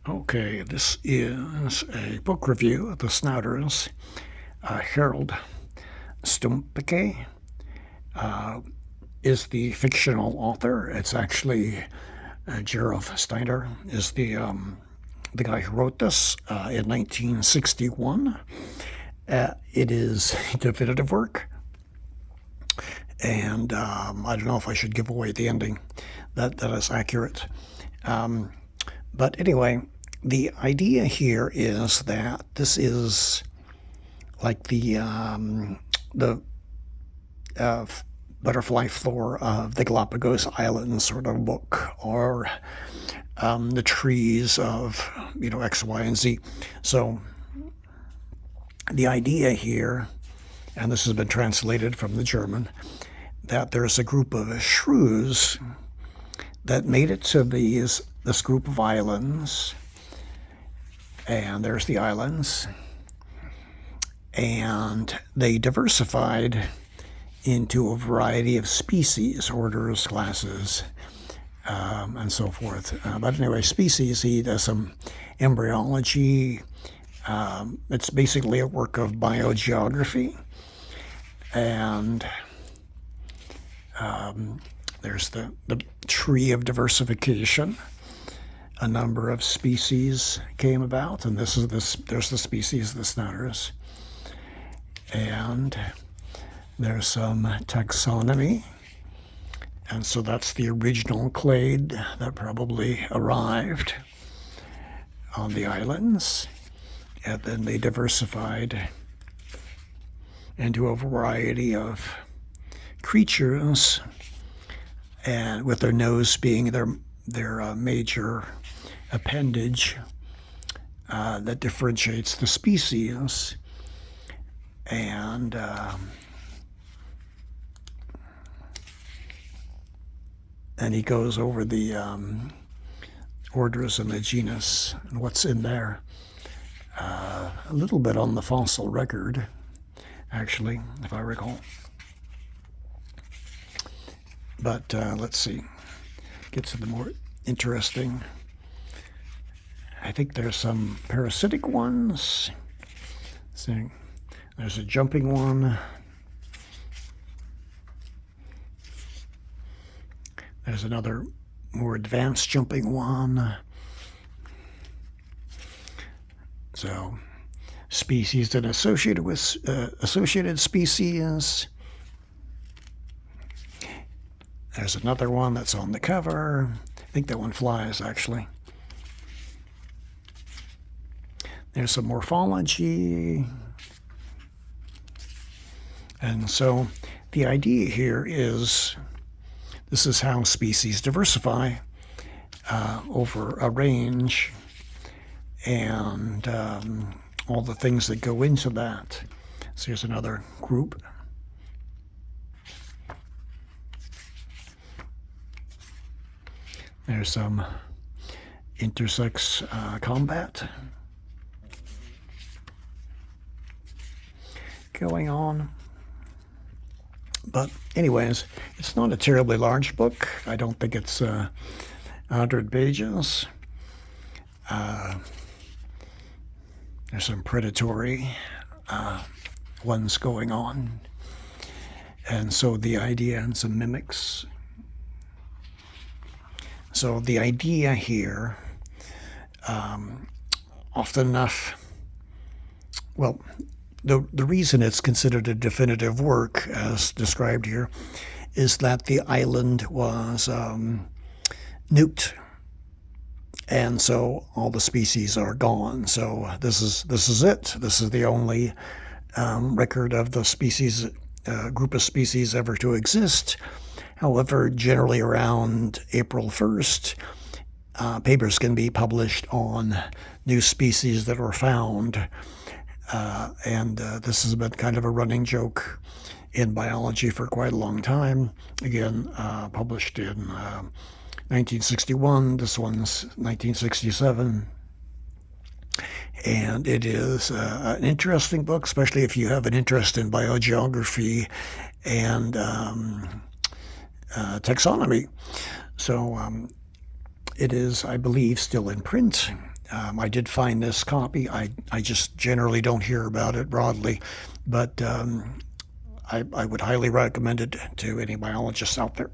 Okay, this is a book review of the Snouters. Harald Stumpke is the fictional author. It's actually Gerolf Steiner is the guy who wrote this in 1961. It is a definitive work, and I don't know if I should give away the ending. That is accurate. But anyway, the idea here is that this is like the butterfly floor of the Galapagos Islands sort of book, or the trees of X, Y, and Z. So the idea here, and this has been translated from the German, that there's a group of shrews that made it to this group of islands, and there's the islands, and they diversified into a variety of species, orders, classes, and so forth. But anyway, species, he does some embryology. It's basically a work of biogeography, and there's the tree of diversification. A number of species came about, and there's the species, the Snouters. And there's some taxonomy. And so that's the original clade that probably arrived on the islands. And then they diversified into a variety of creatures, and with their nose being their major appendage that differentiates the species. And he goes over the orders and the genus and what's in there. A little bit on the fossil record, actually, if I recall. But let's see. Get to the more interesting. I think there's some parasitic ones. See, there's a jumping one. There's another more advanced jumping one. So, species that associated with associated species. There's another one that's on the cover. I think that one flies, actually. There's some morphology. And so the idea here is this is how species diversify over a range, and all the things that go into that. So here's another group. There's some intersex combat going on. But anyways, it's not a terribly large book. I don't think it's 100 pages. There's some predatory ones going on. And so the idea, and some mimics. So the idea here, often enough, well, the reason it's considered a definitive work, as described here, is that the island was nuked, and so all the species are gone. So this is it. This is the only record of the species, group of species ever to exist. However, generally around April 1st, papers can be published on new species that were found. And this has been kind of a running joke in biology for quite a long time. Again, published in 1961. This one's 1967. And it is an interesting book, especially if you have an interest in biogeography and taxonomy. So it is, I believe, still in print, I did find this copy. I just generally don't hear about it broadly, but I would highly recommend it to any biologists out there.